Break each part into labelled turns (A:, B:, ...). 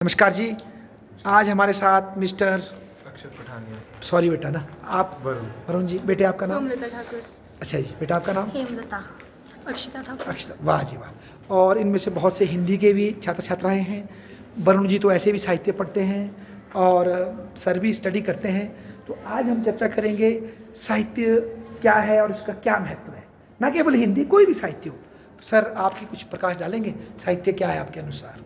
A: नमस्कार जी। आज हमारे साथ मिस्टर
B: अक्षत पठानिया।
A: सॉरी बेटा ना आप वरुण जी। बेटे आपका नाम?
C: सोमलता ठाकुर।
A: अच्छा जी, बेटा आपका नाम?
C: हेमलता। अक्षिता ठाकुर।
A: अक्षता। वाह जी वाह। और इनमें से बहुत से हिंदी के भी छात्र छात्राएं हैं। वरुण जी तो ऐसे भी साहित्य पढ़ते हैं और सर भी स्टडी करते हैं। तो आज हम चर्चा करेंगे साहित्य क्या है और इसका क्या महत्व है, ना केवल हिंदी, कोई भी साहित्य हो। तो सर आपकी कुछ प्रकाश डालेंगे, साहित्य क्या है आपके अनुसार?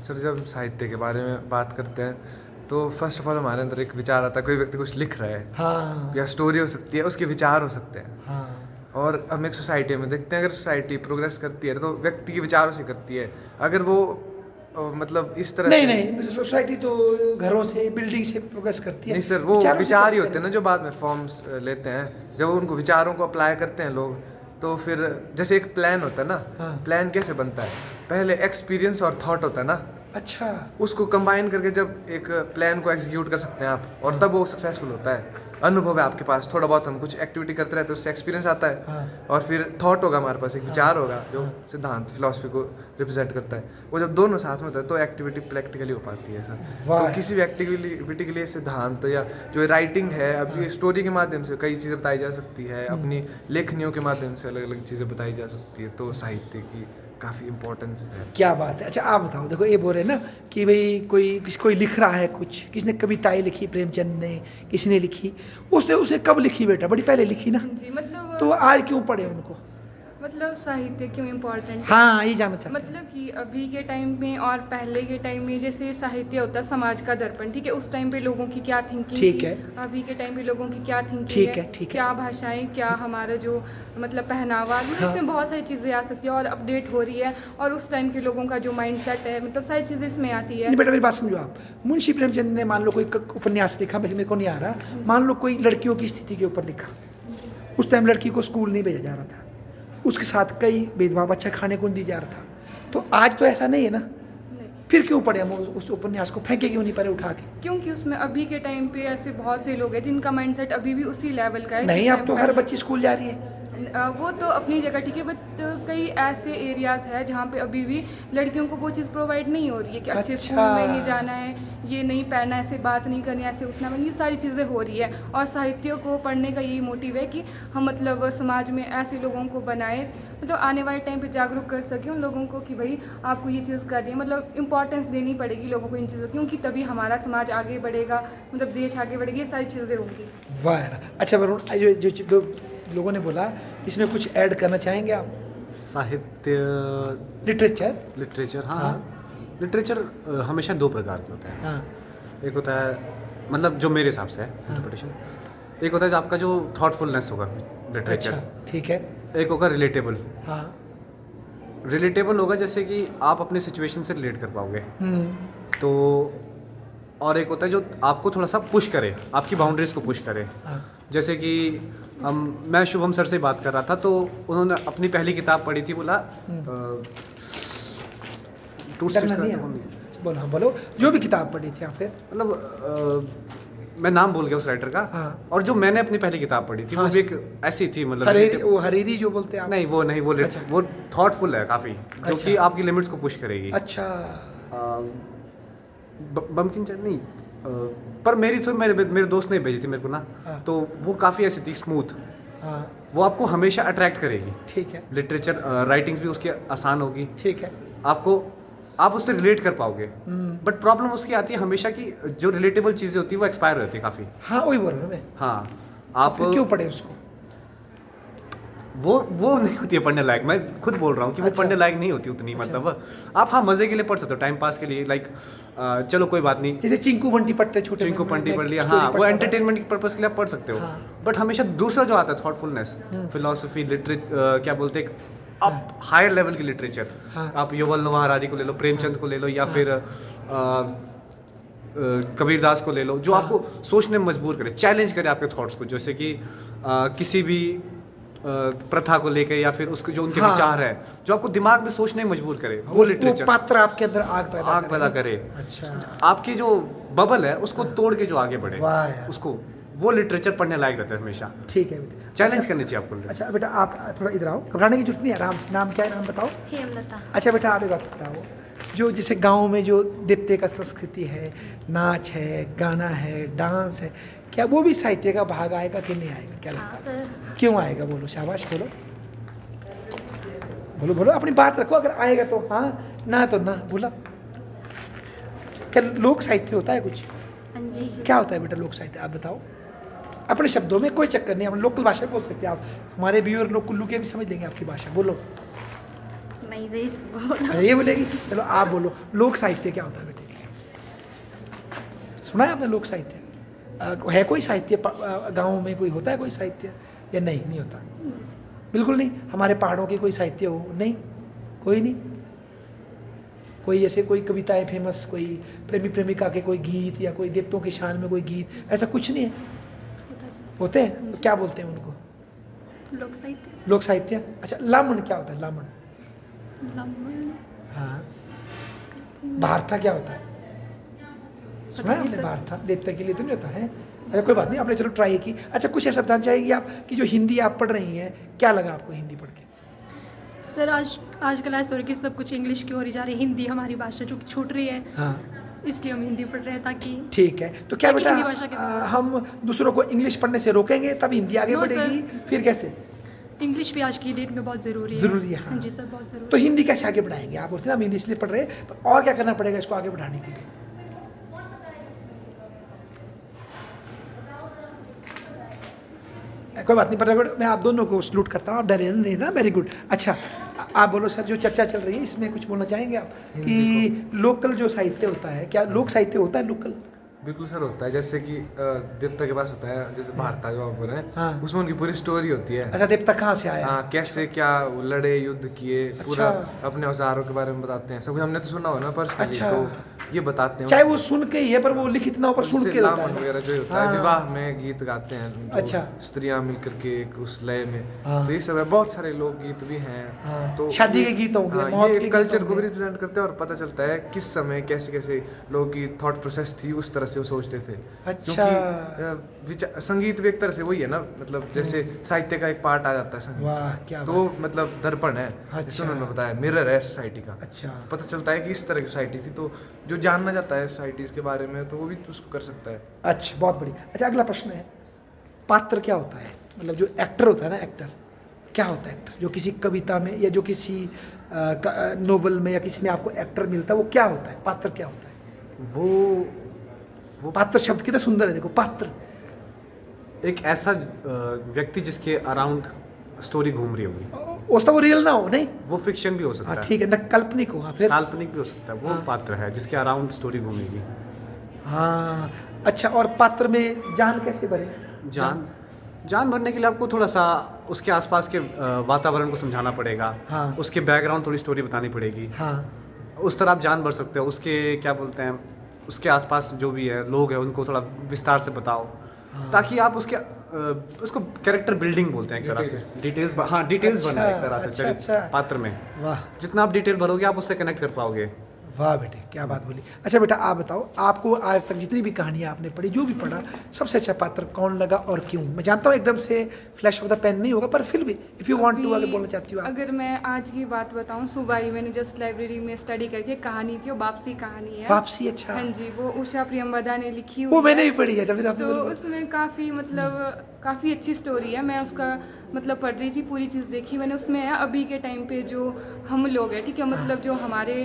B: सर, जब साहित्य के बारे में बात करते हैं तो फर्स्ट ऑफ ऑल हमारे अंदर एक विचार आता है। कोई व्यक्ति कुछ लिख रहा है,
A: हाँ
B: या स्टोरी हो सकती है, उसके विचार हो सकते हैं।
A: हाँ
B: और हम एक सोसाइटी में देखते हैं, अगर सोसाइटी प्रोग्रेस करती है तो व्यक्ति के विचारों से करती है। अगर वो मतलब इस तरह
A: नहीं
B: से
A: नहीं, सोसाइटी तो घरों से, बिल्डिंग से प्रोग्रेस करती है।
B: नहीं सर, वो
A: विचारों से
B: विचार ही
A: कैसे
B: होते हैं ना जो बाद में फॉर्म्स लेते हैं। जब उनको विचारों को अप्लाई करते हैं लोग, तो फिर जैसे एक प्लान होता है ना,
A: हाँ।
B: प्लान कैसे बनता है? पहले एक्सपीरियंस और थॉट होता है ना,
A: अच्छा
B: उसको कंबाइन करके जब एक प्लान को एग्जीक्यूट कर सकते हैं आप, और तब वो सक्सेसफुल होता है। अनुभव है आपके पास, थोड़ा बहुत हम कुछ एक्टिविटी करते रहते हैं, उससे एक्सपीरियंस आता है।
A: हाँ।
B: और फिर थॉट होगा हमारे पास, एक विचार होगा जो सिद्धांत फिलॉसफी को रिप्रेजेंट करता है। वो जब दोनों साथ में होता है तो एक्टिविटी प्रैक्टिकली हो पाती है सर।
A: वाह।
B: तो किसी भी एक्टिविटी के लिए सिद्धांत या जो राइटिंग है, अब ये स्टोरी के माध्यम से कई चीज़ें बताई जा सकती है, अपनी लेखनियों के माध्यम से अलग अलग चीज़ें बताई जा सकती है। तो साहित्य की काफ़ी इम्पोर्टेंस है।
A: क्या बात है। अच्छा आप बताओ, देखो ये बोल रहे हैं ना कि भाई कोई लिख रहा है कुछ, किसी ने कविताएं लिखी, प्रेमचंद ने, किसी ने लिखी, उसने कब लिखी बेटा? बड़ी पहले लिखी ना,
C: जी, मतलब
A: तो आज क्यों पढ़े उनको?
C: मतलब साहित्य क्यों इम्पोर्टेंट है?
A: हाँ ये जानना चाहते हैं।
C: मतलब कि अभी के टाइम में और पहले के टाइम में जैसे साहित्य होता है समाज का दर्पण, ठीक है? उस टाइम पे लोगों की क्या थिंकिंग
A: ठीक
C: थी,
A: है।
C: अभी के टाइम पे लोगों की क्या थिंकिंग
A: ठीक है, ठीक है।
C: क्या भाषाएं, क्या हमारा जो मतलब पहनावा, मतलब इसमें बहुत सारी चीज़ें आ सकती है और अपडेट हो रही है। और उस टाइम के लोगों का जो माइंड सेट है, मतलब सारी चीज़ें इसमें आती है।
A: नहीं बेटा मेरी बात समझो आप। मुंशी प्रेमचंद ने मान लो कोई उपन्यास लिखा, वैसे मेरे को नहीं आ रहा, मान लो कोई लड़कियों की स्थिति के ऊपर लिखा। उस टाइम लड़की को स्कूल नहीं भेजा जा रहा था, उसके साथ कई भेदभाव, अच्छा खाने को नहीं दिया जा रहा था। तो आज तो ऐसा नहीं है ना,
C: नहीं,
A: फिर क्यों पढ़े हम उस उपन्यास को? फेंके क्यों नहीं पड़े उठा के?
C: क्योंकि उसमें अभी के टाइम पे ऐसे बहुत से लोग हैं जिनका माइंडसेट अभी भी उसी लेवल का है।
A: नहीं,
C: जिस
A: अब तो
C: टाइम
A: हर
C: पहले-
A: बच्ची स्कूल जा रही है।
C: वो तो अपनी जगह ठीक है, बट कई ऐसे एरियाज़ है जहाँ पे अभी भी लड़कियों को वो चीज़ प्रोवाइड नहीं हो रही है कि अच्छे स्कूल में नहीं जाना है, ये नहीं पढ़ना, ऐसे बात नहीं करनी, ऐसे उठना नहीं, ये सारी चीज़ें हो रही है। और साहित्य को पढ़ने का यही मोटिव है कि हम मतलब समाज में ऐसे लोगों को बनाएं, मतलब आने वाले टाइम पे जागरूक कर सकें उन लोगों को कि भाई आपको ये चीज़ करनी है, मतलब इंपॉर्टेंस देनी पड़ेगी लोगों को इन चीज़ों की, क्योंकि तभी हमारा समाज आगे बढ़ेगा, मतलब देश आगे बढ़ेगी, ये सारी चीज़ें होंगी।
A: वाह यार। अच्छा वरुण, जो दो लोगों ने बोला, इसमें कुछ ऐड करना चाहेंगे आप?
D: साहित्य,
A: लिटरेचर।
D: लिटरेचर, हाँ
A: हाँ।
D: हाँ। लिटरेचर हमेशा दो प्रकार के होते हैं।
A: हाँ
D: एक होता है, मतलब जो मेरे हिसाब से है इंटरप्रिटेशन, एक होता है जो आपका जो थॉटफुलनेस होगा लिटरेचर।
A: अच्छा ठीक है।
D: एक होगा रिलेटेबल।
A: हाँ।
D: रिलेटेबल होगा जैसे कि आप अपने सिचुएशन से रिलेट कर पाओगे। तो और एक होता है जो आपको थोड़ा सा पुश करे, आपकी बाउंड्रीज को पुश करे।
A: हाँ।
D: जैसे कि मैं शुभम सर से बात कर रहा था, तो उन्होंने अपनी पहली किताब पढ़ी थी, बोला टू
A: डरना नहीं है। बोलो, हाँ बोलो, जो भी किताब पढ़ी थी आप फिर।
D: मतलब मैं नाम भूल गया उस राइटर का।
A: हाँ।
D: और जो मैंने अपनी पहली किताब पढ़ी थी,
A: हाँ।
D: वो भी एक ऐसी थी, मतलब
A: वो हरीरी जो बोलते हैं आप?
D: नहीं, वो
A: अच्छा।
D: वो थॉटफुल है काफ़ी, जो
A: अच्छा।
D: कि आपकी लिमिट्स को पुश करेगी।
A: अच्छा।
D: बम्किन चैन नहीं, पर मेरी तो मेरे दोस्त ने भेजी थी मेरे को ना,
A: हाँ।
D: तो वो काफ़ी ऐसी थी, स्मूथ।
A: हाँ
D: वो आपको हमेशा अट्रैक्ट करेगी।
A: ठीक है।
D: लिटरेचर राइटिंग्स भी उसकी आसान होगी,
A: ठीक है।
D: आप उससे रिलेट कर पाओगे। बट प्रॉब्लम उसकी आती है हमेशा कि जो रिलेटेबल चीज़ें होती है वो एक्सपायर हो जाती है काफ़ी।
A: हाँ वही बोल रहा हूँ मैं।
D: हाँ, आप
A: फिर क्यों पढ़े उसको?
D: वो नहीं होती है पढ़ने लायक। मैं खुद बोल रहा हूँ कि वो
A: अच्छा।
D: पढ़ने लायक नहीं होती उतनी। मतलब आप हाँ मज़े के लिए पढ़ सकते हो, टाइम पास के लिए, लाइक चलो कोई बात नहीं,
A: जैसे चिंकू बंटी पढ़ते छोटे,
D: चिंकू पंटी
A: मैं
D: पढ़ लिया,
A: स्टोरी
D: हाँ, वो
A: पढ़ता था।
D: एंटरटेनमेंट के पर्पज़ के लिए आप पढ़ सकते हो।
A: हाँ।
D: बट हमेशा दूसरा जो आता है, थॉटफुलनेस, फिलोसफी, क्या बोलते हैं, आप हायर लेवल की लिटरेचर,
A: हाँ।
D: आप युवल नोआ हरारी को ले लो, प्रेमचंद को ले लो, या फिर कबीरदास को ले लो, जो आपको सोचने में मजबूर करे, चैलेंज करे आपके थॉट्स को। जैसे कि किसी भी प्रथा को लेके, या फिर उसके जो उनके
A: हाँ।
D: विचार है, जो आपको दिमाग में सोचने में मजबूर करे, वो लिटरेचर।
A: पात्र आपके अंदर आग पैदा
D: करे।
A: अच्छा।
D: आपकी जो बबल है उसको तोड़ के जो आगे बढ़े,
A: वाह यार।
D: उसको वो लिटरेचर पढ़ने लायक रहता है हमेशा।
A: ठीक है बेटा।
D: चैलेंज करनी चाहिए आपको।
A: अच्छा बेटा आप थोड़ा इधर आओ, घबराने की जरूरत नहीं है, आराम से। नाम क्या है, नाम बताओ।
E: हेमलता।
A: अच्छा बेटा आप एक बात बताओ जो जैसे गांव में जो देवते का संस्कृति है, नाच है, गाना है, डांस है, क्या वो भी साहित्य का भाग आएगा कि नहीं आएगा, क्या लगता है? क्यों आएगा? बोलो, शाबाश बोलो, बोलो बोलो, अपनी बात रखो, अगर आएगा तो हाँ, ना तो ना, बोला। क्या लोक साहित्य होता है कुछ?
E: हाँ जी।
A: क्या होता है बेटा लोक साहित्य, आप बताओ अपने शब्दों में, कोई चक्कर नहीं, अपने लोकल भाषा में बोल सकते हैं आप, हमारे व्यूअर लोग कुल्लू के भी समझ लेंगे आपकी भाषा, बोलो।
E: नहीं सही बोलो।
A: अरे ये बोलेगी, चलो आप बोलो, लोक साहित्य क्या होता है बेटे? सुना है आपने लोक साहित्य? है कोई साहित्य गाँव में, कोई होता है कोई साहित्य या नहीं? नहीं होता, बिल्कुल नहीं। हमारे पहाड़ों के कोई साहित्य हो? नहीं, कोई नहीं। कोई ऐसे कोई कविताएं फेमस, कोई प्रेमी प्रेमिका के कोई गीत या कोई देवतों की शान में कोई गीत, ऐसा कुछ नहीं है? होते हैं, तो क्या बोलते हैं उनको?
E: लोक साहित्य।
A: लोक साहित्य। अच्छा, लामण क्या होता है? लामण, हाँ। भारता क्या होता है? सुना है आपने? भारता देवता के लिए तो नहीं होता है? अच्छा कोई बात नहीं, आपने चलो ट्राई की। अच्छा कुछ ऐसा बताना चाहेंगे आप कि जो हिंदी आप पढ़ रही हैं, क्या लगा आपको हिंदी पढ़ के?
E: सर आजकल ऐसा हो रहा है कि सब कुछ इंग्लिश की हो रही जा रही है, हिंदी हमारी भाषा जो कि छूट रही है,
A: हाँ
E: इसलिए हम हिंदी पढ़ रहे हैं ताकि।
A: ठीक है, तो क्या
E: ताकि
A: बेटा
E: हिंदी भाषा के
A: हम दूसरों को इंग्लिश पढ़ने से रोकेंगे तब हिंदी आगे
E: No,
A: बढ़ेगी,
E: sir.
A: फिर कैसे?
E: इंग्लिश भी आज की डेट में बहुत ज़रूरी है।
A: ज़रूरी है, हाँ।
E: हाँ जी सर, बहुत ज़रूरी
A: तो हिंदी कैसे आगे बढ़ाएंगे? आप बोलते हैं ना हम हिंदी इसलिए पढ़ रहे हैं, पर और क्या करना पड़ेगा इसको आगे बढ़ाने के लिए? कोई बात नहीं, पर मैं आप दोनों को सलूट करता हूँ, आप डरे नहीं ना, वेरी गुड। अच्छा आप बोलो सर, जो चर्चा चल रही है इसमें कुछ बोलना चाहेंगे आप कि लोकल जो साहित्य होता है, क्या लोक साहित्य होता है लोकल?
B: बिल्कुल सर होता है, जैसे कि देवता के पास होता है, जैसे भारता जो आप बोल रहे हैं,
A: हाँ।
B: उसमें उनकी पूरी स्टोरी होती है।
A: अच्छा देवता कहाँ से आया?
B: हाँ, कैसे क्या वो लड़े, युद्ध किए, पूरा
A: अच्छा।
B: अपने औजारों के बारे में बताते हैं सब कुछ। हमने तो सुना हो ना पर्सनली,
A: अच्छा।
B: तो ये बताते हैं।
A: चाहे वो सुन के ही है, पर वो लिखित ना हो, पर सुन
B: उससे
A: के होता
B: लामन
A: है।
B: वगैरह जो होता
A: हाँ।
B: है, विवाह में गीत गाते हैं दो
A: अच्छा।
B: स्त्रियां मिलकर के एक उस लय में,
A: हाँ।
B: तो ये सब है। बहुत सारे लोकगीत भी हैं।
A: हाँ।
B: तो
A: शादी
B: ये-
A: के गीत होंगे,
B: हाँ,
A: मौत
B: ये
A: के गीत
B: कल्चर को
A: होंगे।
B: भी रिप्रेजेंट करते हैं और पता चलता है किस समय कैसे कैसे लोगों की थॉट प्रोसेस थी, उस तरह से वो सोचते थे।
A: अच्छा।
B: संगीत भी एक तरह से वही है ना, मतलब जैसे साहित्य का एक पार्ट आ जाता है संगीत।
A: वाह क्या
B: तो मतलब दर्पण है,
A: अच्छा।
B: जैसे उन्होंने बताया, मिरर है सोसाइटी का।
A: अच्छा
B: पता चलता है कि इस तरह की सोसाइटी थी, तो जो जानना चाहता है सोसाइटीज के बारे में तो वो भी उसको कर सकता है।
A: अच्छा, बहुत बढ़िया। अच्छा अगला प्रश्न है, पात्र क्या होता है? मतलब जो एक्टर होता है ना, एक्टर क्या होता है? एक्टर जो किसी कविता में या जो किसी नोवेल में या किसी में आपको एक्टर मिलता है, वो क्या होता है? पात्र क्या होता है?
D: वो
A: पात्र शब्द कितना सुंदर है, देखो पात्र।
D: एक ऐसा व्यक्ति जिसके अराउंड स्टोरी घूम रही होगी,
A: उसका वो रियल ना हो, नहीं?
D: वो फिक्शन भी हो सकता
A: हाँ
D: है,
A: ठीक है, ना काल्पनिक हो, हाँ फिर?
D: काल्पनिक भी हो सकता है, वो
A: हाँ।
D: पात्र है जिसके अराउंड स्टोरी घूमेगी।
A: हाँ अच्छा, और पात्र में जान कैसे भरे?
D: जान भरने के लिए आपको थोड़ा सा उसके आसपास के वातावरण को समझाना पड़ेगा,
A: हाँ।
D: उसके बैकग्राउंड थोड़ी स्टोरी बतानी पड़ेगी,
A: हाँ
D: उस तरह आप जान भर सकते हो। उसके क्या बोलते हैं, उसके आसपास जो भी है लोग हैं उनको थोड़ा विस्तार से बताओ, ताकि आप उसके उसको कैरेक्टर बिल्डिंग बोलते हैं एक तरह से, डिटेल्स। हाँ, डिटेल्स
A: अच्छा,
D: बनना है एक तरह से
A: अच्छा,
D: चरित्र
A: अच्छा।
D: पात्र में।
A: वाह
D: जितना आप डिटेल भरोगे आप उससे कनेक्ट कर पाओगे।
A: वाह बेटे, क्या बात बोली। अच्छा बेटा आप बताओ, आपको आज तक जितनी भी कहानियाँ आपने पढ़ी, जो भी पढ़ा, सबसे अच्छा पात्र कौन लगा और क्यों? मैं जानता हूँ एकदम से फ्लैश ऑफ द पेन नहीं होगा, पर फिर भी इफ़ यू वांट टू, अगर बोलना चाहती हो आप।
C: अगर मैं आज की बात बताऊं, सुबह ही मैंने जस्ट लाइब्रेरी में स्टडी करी थी, एक कहानी थी, वो वापसी कहानी है।
A: वापसी, अच्छा।
C: हाँ जी, वो उषा प्रियंवदा ने लिखी हुई
A: वो मैंने
C: है।
A: भी पढ़ी है। अच्छा फिर आपने
C: तो
A: बोला।
C: उसमें काफ़ी अच्छी स्टोरी है। मैं उसका मतलब पढ़ रही थी, पूरी चीज़ देखी मैंने। उसमें है अभी के टाइम पे जो हम लोग हैं, ठीक है, मतलब जो हमारे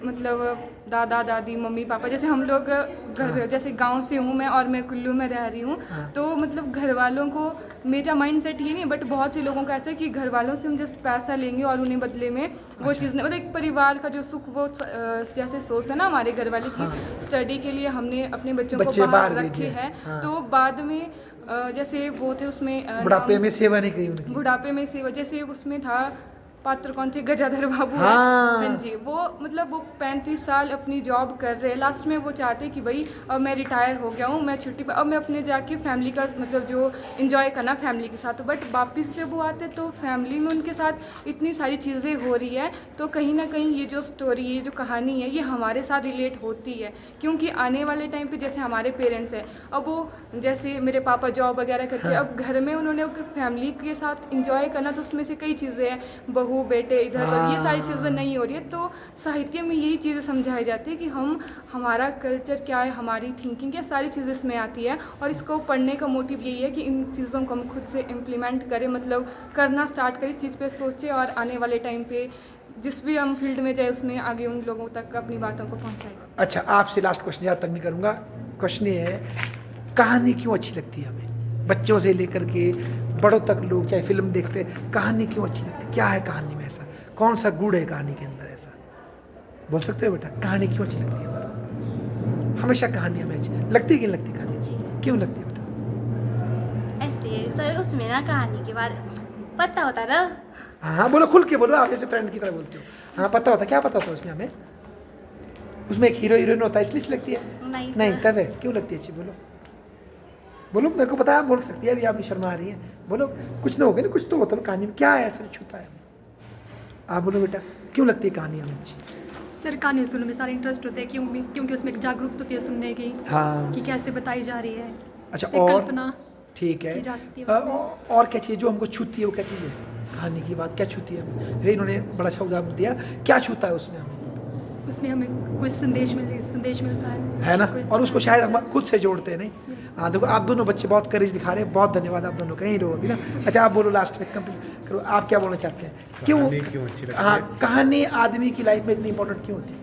C: मतलब दादा दादी मम्मी पापा, जैसे हम लोग घर, जैसे गांव से हूँ मैं और मैं कुल्लू में रह रही हूँ, तो मतलब घर वालों को, मेरा माइंड सेट ये नहीं, बट बहुत से लोगों का ऐसा है कि घर वालों से हम जस्ट पैसा लेंगे और उन्हें बदले में वो चीज़ नहीं, मतलब एक परिवार का जो सुख वो जैसे सोचते हैं ना हमारे घर वाले की स्टडी के लिए हमने अपने बच्चों को बाहर रखे हैं, तो बाद में जैसे वो थे उसमें
A: बुढ़ापे में सेवा नहीं करी उनकी।
C: बुढ़ापे में से वजह से उसमें था, पात्र कौन थे, गजाधर बाबू है।
A: हाँ।
C: हाँ जी, वो मतलब वो 35 साल अपनी जॉब कर रहे हैं, लास्ट में वो चाहते कि भाई अब मैं रिटायर हो गया हूँ, मैं छुट्टी पर, अब मैं अपने जाके फैमिली का मतलब जो इन्जॉय करना फैमिली के साथ। बट वापस जब वो आते तो फैमिली में उनके साथ इतनी सारी चीज़ें हो रही है, तो कहीं ना कहीं ये जो स्टोरी, ये जो कहानी है, ये हमारे साथ रिलेट होती है, क्योंकि आने वाले टाइम पे जैसे हमारे पेरेंट्स हैं, अब वो जैसे मेरे पापा जॉब वगैरह करते हैं, अब घर में उन्होंने फैमिली के साथ इंजॉय करना, तो उसमें से कई चीज़ें हैं, बहू बहू बेटे इधर और ये सारी चीज़ें नहीं हो रही है। तो साहित्य में यही चीज़ें समझाई जाती है कि हमारा कल्चर क्या है, हमारी थिंकिंग क्या, सारी चीज़ें इसमें आती है। और इसको पढ़ने का मोटिव यही है कि इन चीज़ों को हम खुद से इम्प्लीमेंट करें, मतलब करना स्टार्ट करें, इस चीज़ पे सोचें और आने वाले टाइम पे जिस भी हम फील्ड में जाए उसमें आगे उन लोगों तक अपनी बातों को पहुँचाएं।
A: अच्छा, आपसे लास्ट क्वेश्चन, ज़्यादा तक नहीं करूँगा। क्वेश्चन ये है, कहानी क्यों अच्छी लगती है हमें? बच्चों से लेकर के बड़ों तक लोग चाहे फिल्म देखते हैं, कहानी क्यों अच्छी लगती है? क्या है कहानी में ऐसा? कौन सा गुण है कहानी के अंदर ऐसा? बोल सकते हो बेटा, कहानी क्यों अच्छी लगती है हमारा? हमेशा कहानी हमें अच्छी लगती है कि नहीं लगती कहानी? क्यों लगती है बेटा?
F: ऐसे सर उसमें ना कहानी के बारे पता होता ना।
A: हाँ बोलो, खुल के बोलो, आप जैसे फ्रेंड की तरह बोलते हो। हाँ पता होता, क्या पता होता है उसमें हमें? उसमें एक हीरो हीरोइन होता है, इसलिए अच्छी लगती है? नहीं तब है, क्यों लगती है अच्छी? बोलो बोलो, मेरे को पता है आप बोल सकती है, अभी आप भी शर्मा आ रही है। बोलो, कुछ ना होगा ना, कुछ तो होता है कहानी में, क्या है ऐसा छूता है? आप बोलो बेटा, क्यों लगती है कहानी हमें अच्छी?
E: सर कहानी सुनने में सारा इंटरेस्ट होता है, क्योंकि उसमें एक जागरूकता होती है सुनने की,
A: हाँ।
E: कि कैसे बताई जा रही है।
A: अच्छा,
E: एक
A: और
E: कल्पना
A: ठीक है,
E: की जा सकती है उसमें।
A: और क्या चीज़ जो हमको छूती है, वो क्या चीज़ है? कहानी की बात क्या छूती है हमें? जैसे इन्होंने बड़ा अच्छा उदाहरण दिया, क्या छूता है उसमें हमें?
E: उसमें हमें कुछ संदेश मिलता है
A: ना?
E: कोई
A: और उसको
E: अच्छा
A: शायद हम खुद से जोड़ते हैं, नहीं? हाँ देखो, आप दोनों बच्चे बहुत करेज दिखा रहे हैं, बहुत धन्यवाद आप दोनों, कहीं रहो अभी ना। अच्छा, आप बोलो लास्ट में, कंप्लीट करो, आप क्या बोलना चाहते हैं? क्यों
D: अच्छी लगती
A: हाँ,
D: है?
A: कहानी आदमी की लाइफ में इतनी इंपॉर्टेंट क्यों होती है?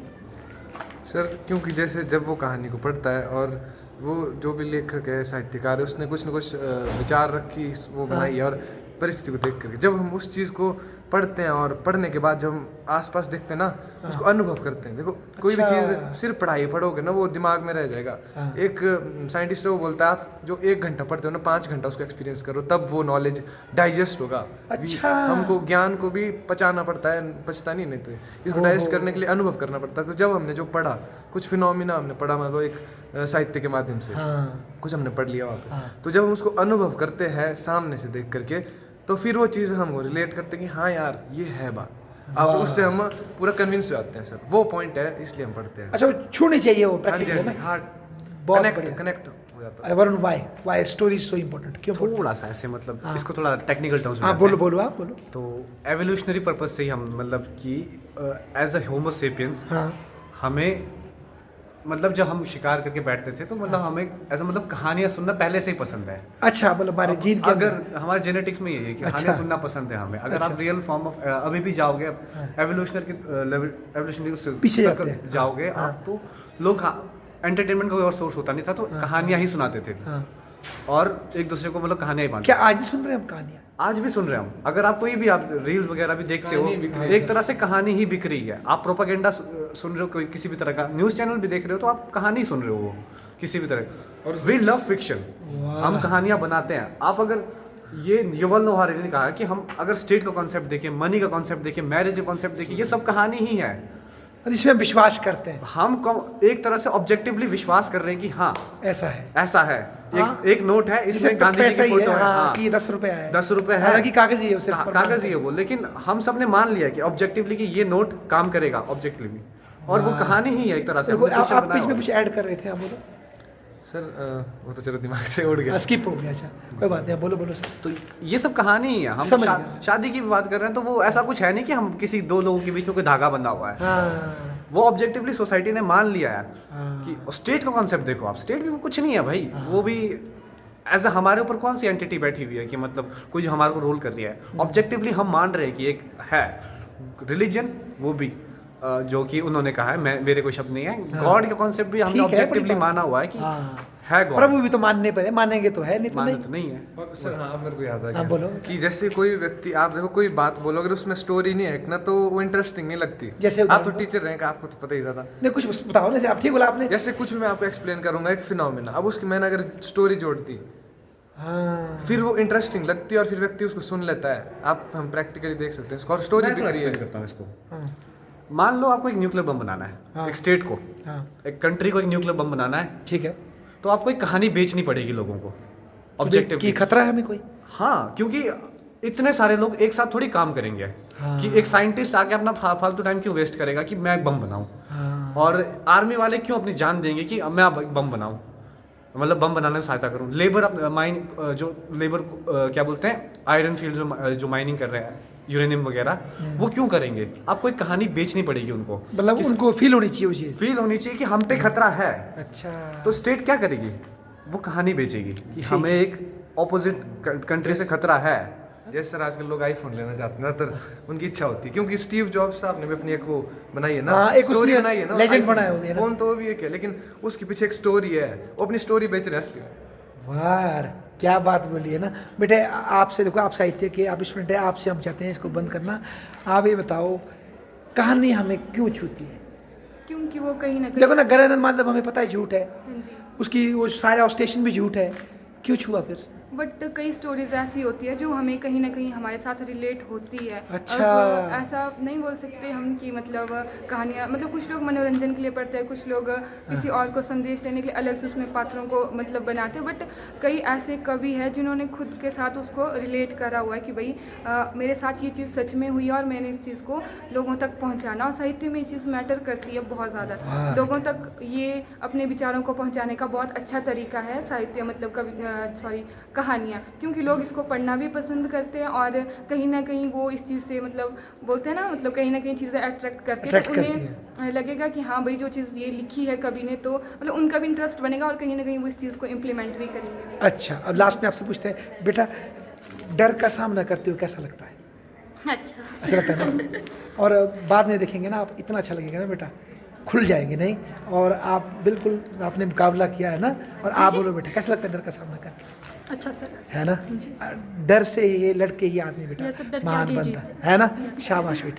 B: सर क्योंकि जैसे जब वो कहानी को पढ़ता है और वो जो भी लेखक है, साहित्यकार है, उसने कुछ न कुछ विचार रखी, वो बनाई है, और परिस्थिति को देख करके जब हम उस चीज़ को पढ़ते हैं और पढ़ने के बाद जब हम आसपास देखते हैं ना, उसको अनुभव करते हैं। देखो, कोई भी चीज़ सिर्फ पढ़ाई पढ़ोगे ना, वो दिमाग में रह जाएगा। एक साइंटिस्ट है, वो बोलता है आप जो 1 घंटा पढ़ते हो ना, 5 घंटा उसको एक्सपीरियंस करो, तब वो नॉलेज डाइजेस्ट होगा।
A: अच्छा।
B: हमको ज्ञान को भी पचाना पड़ता है, पचता नहीं तो इसको डाइजेस्ट करने के लिए अनुभव करना पड़ता है। तो जब हमने जो पढ़ा, कुछ फिनोमिना हमने पढ़ा, मतलब एक साहित्य के माध्यम से कुछ हमने पढ़ लिया वहाँ पे, तो जब हम उसको अनुभव करते हैं सामने से देख करके, तो फिर वो चीज़ हम रिलेट करते हैं कि हाँ यार ये है बात, अब उससे हम पूरा कन्विंस हो जाते हैं। सर वो पॉइंट है, इसलिए हम पढ़ते हैं।
A: अच्छा, छूनी चाहिए वो
B: हाँ जी,
A: प्रैक्टिकल में।
B: हाँ,
A: बहुत बढ़िया।
B: कनेक्ट हो जाता है।
A: Varun, why story is so important? क्यों?
D: थोड़ा सा ऐसे, मतलब इसको थोड़ा टेक्निकल टर्म्स में
A: हाँ
D: लाते हैं।
A: बोलो आप बोलो।
D: तो एवोल्यूशनरी पर्पस से ही हम, मतलब कि एज अ होमो सेपियंस,
A: हाँ
D: हमें मतलब जब हम शिकार करके बैठते थे तो मतलब हमें ऐसा, मतलब कहानियाँ सुनना पहले से ही पसंद है।
A: अच्छा, मतलब हमारे जीन के
D: अगर हमारे जेनेटिक्स में यही है कि कहानियाँ सुनना पसंद है हमें। अगर आप रियल फॉर्म ऑफ अभी भी जाओगे, एवोल्यूशनरी
A: पीछे जाते हैं।
D: जाओगे आप, तो लोग एंटरटेनमेंट का कोई और सोर्स होता नहीं था, तो कहानियाँ ही सुनाते थे और एक दूसरे को मतलब कहानियाँ ही बांटते।
A: क्या आज भी सुन रहे हैं हम कहानियाँ?
D: आज भी सुन रहे हैं हम। अगर आप कोई भी आप रील्स वगैरह भी देखते हो, एक तरह से कहानी ही बिक रही है। आप प्रोपागेंडा सुन रहे हो, कोई किसी भी तरह का न्यूज़ चैनल भी देख रहे हो, तो आप कहानी सुन रहे हो वो किसी भी तरह। और वी लव फिक्शन, हम कहानियाँ बनाते हैं। आप अगर ये युवल नोआ हरारी ने कहा कि हम अगर स्टेट का कॉन्सेप्ट देखें, मनी का कॉन्सेप्ट देखें, मैरिज का कॉन्सेप्ट देखें, ये सब कहानी ही है।
A: और इसमें विश्वास करते हैं,
D: हम एक तरह से ऑब्जेक्टिवली विश्वास कर रहे हैं कि हाँ
A: ऐसा है,
D: ऐसा है। एक नोट है, इसमें गांधी जी की फोटो है,
A: हाँ, कि 10 रुपए है,
D: 10 रुपए है,
A: हालांकि कागज ही है, उसे
D: कागज ही है वो, लेकिन हम सब ने मान लिया कि ऑब्जेक्टिवली कि ये नोट काम करेगा ऑब्जेक्टिवली, और वो कहानी ही है एक तरह से।
A: आप बीच में कुछ ऐड कर रहे थे, आप बोलो।
B: सर वो तो चलो दिमाग से उड़ गया,
A: स्किप हो गया। अच्छा कोई बात नहीं, बोलो सर।
D: तो ये सब कहानी ही है। हम शादी की भी बात कर रहे हैं, तो वो ऐसा कुछ है नहीं कि हम किसी दो लोगों के बीच में कोई धागा बंधा हुआ है। वो ऑब्जेक्टिवली सोसाइटी ने मान लिया है कि स्टेट का कॉन्सेप्ट देखो आप, स्टेट भी कुछ नहीं है भाई, वो भी एज अ हमारे ऊपर कौन सी एंटिटी बैठी हुई है कि मतलब कोई जो हमारे को रोल कर रही है। ऑब्जेक्टिवली हम मान रहे हैं कि एक है रिलीजन, वो भी जो कि उन्होंने कहा है, मेरे कोई शब्द नहीं है। गॉड का कॉन्सेप्ट भी हमने ऑब्जेक्टिवली माना हुआ है कि है गॉड।
A: प्रभु भी तो मानने पर है, मानेंगे तो है, नहीं तो
D: मानना तो नहीं है।
B: और सर हाँ, अब मेरे को याद आ गया,
A: बोलो
B: कि जैसे कोई व्यक्ति, आप देखो कोई बात बोलो, अगर उसमें स्टोरी नहीं है ना, तो वो इंटरेस्टिंग नहीं लगती।
A: जैसे
B: आप तो टीचर रहे, आपको तो पता ही ज़्यादा।
A: नहीं, कुछ बताओ ना, आप ठीक बोला आपने।
B: जैसे कुछ भी मैं आपको एक्सप्लेन करूंगा एक फिनोमेना, अब उसकी मैंने अगर स्टोरी जोड़ दी, फिर वो इंटरेस्टिंग लगती है और फिर व्यक्ति उसको सुन लेता है। आप हम प्रैक्टिकली देख सकते हैं, और स्टोरी दिख रही है।
D: करता हूँ इसको। मान लो आपको एक न्यूक्लियर बम बनाना है, एक स्टेट को, एक कंट्री को एक न्यूक्लियर बम बनाना है,
A: ठीक है,
D: तो आपको एक कहानी बेचनी पड़ेगी लोगों को ऑब्जेक्टिव
A: की खतरा है हमें कोई।
D: हाँ, क्योंकि इतने सारे लोग एक साथ थोड़ी काम करेंगे कि एक साइंटिस्ट आके अपना फालतू टाइम क्यों वेस्ट करेगा कि मैं बम बनाऊं, और आर्मी वाले क्यों अपनी जान देंगे कि मैं बम बनाऊं। मतलब बम बनाने में सहायता करूँ। लेबर माइन जो लेबर क्या बोलते हैं, आयरन फील्ड जो माइनिंग कर रहे हैं, यूरेनियम वगैरह, वो क्यों करेंगे? आपको एक कहानी बेचनी पड़ेगी उनको,
A: मतलब उनको फील होनी चाहिए वो चीज़।
D: फील होनी चाहिए कि हम पे खतरा है।
A: अच्छा,
D: तो स्टेट क्या करेगी? वो कहानी बेचेगी कि हमें एक ऑपोजिट कंट्री से खतरा है।
B: जैसे सर आजकल लोग आईफोन लेना चाहते हैं, ज़्यादातर उनकी इच्छा होती है, क्योंकि स्टीव जॉब्स साहब ने भी अपनी एक वो बनाई है ना,
A: हाँ, एक
B: स्टोरी
A: उसने
B: बनाई है ना,
A: legend
B: iPhone।
A: बनाया हुआ है ना।
B: फोन तो वो भी एक है, लेकिन उसके पीछे एक स्टोरी है, वो अपनी स्टोरी बेच रहे हैं असली।
A: वाह यार, क्या बात बोली है ना बेटे। आपसे देखो, आप साहित्य के आप स्टूडेंट है, आपसे हम चाहते हैं इसको बंद करना। आप ये बताओ, कहानी हमें क्यों छूती है?
C: क्योंकि वो कहीं ना कहीं
A: देखो ना, गजानन मतलब हमें पता है झूठ है,
C: हाँ जी,
A: उसकी वो सारा स्टेशन भी झूठ है, क्यों छुआ फिर?
C: बट कई स्टोरीज ऐसी होती है जो हमें कहीं ना कहीं हमारे साथ रिलेट होती है।
A: अच्छा।
C: अब ऐसा नहीं बोल सकते हम कि मतलब कहानियाँ, मतलब कुछ लोग मनोरंजन के लिए पढ़ते हैं, कुछ लोग किसी और को संदेश देने के लिए अलग से उसमें पात्रों को मतलब बनाते हैं, बट कई ऐसे कवि हैं जिन्होंने खुद के साथ उसको रिलेट करा हुआ है कि भाई मेरे साथ ये चीज़ सच में हुई है और मैंने इस चीज़ को लोगों तक पहुँचाना। और साहित्य में ये चीज़ मैटर करती है बहुत ज़्यादा, लोगों तक ये अपने विचारों को पहुँचाने का बहुत अच्छा तरीका है साहित्य, मतलब कहानियाँ, क्योंकि लोग इसको पढ़ना भी पसंद करते हैं और कहीं ना कहीं वो इस चीज़ से मतलब बोलते हैं ना, मतलब कहीं ना कहीं चीज़ें अट्रैक्ट करती है, तो उन्हें लगेगा कि हाँ भाई जो चीज़ ये लिखी है कवि ने, तो मतलब उनका भी इंटरेस्ट बनेगा और कहीं ना कहीं वो इस चीज़ को इम्प्लीमेंट भी करेंगे।
A: अच्छा, अब लास्ट में आपसे पूछते हैं बेटा, डर का सामना करते हुए कैसा लगता है?
F: अच्छा।
A: ऐसा लगता है ना? और बाद में देखेंगे ना, आप इतना अच्छा लगेगा ना बेटा, खुल जाएंगे नहीं। और आप बिल्कुल, आपने मुकाबला किया है ना, और आप बोलो बेटा कैसा लगता है डर का सामना करके?
E: अच्छा सर।
A: है ना, डर से ये लड़के ही आदमी
E: ये सब डर
A: बेटा
E: के
A: महान
E: आगे
A: बनता है ना। शाबाश बेटे।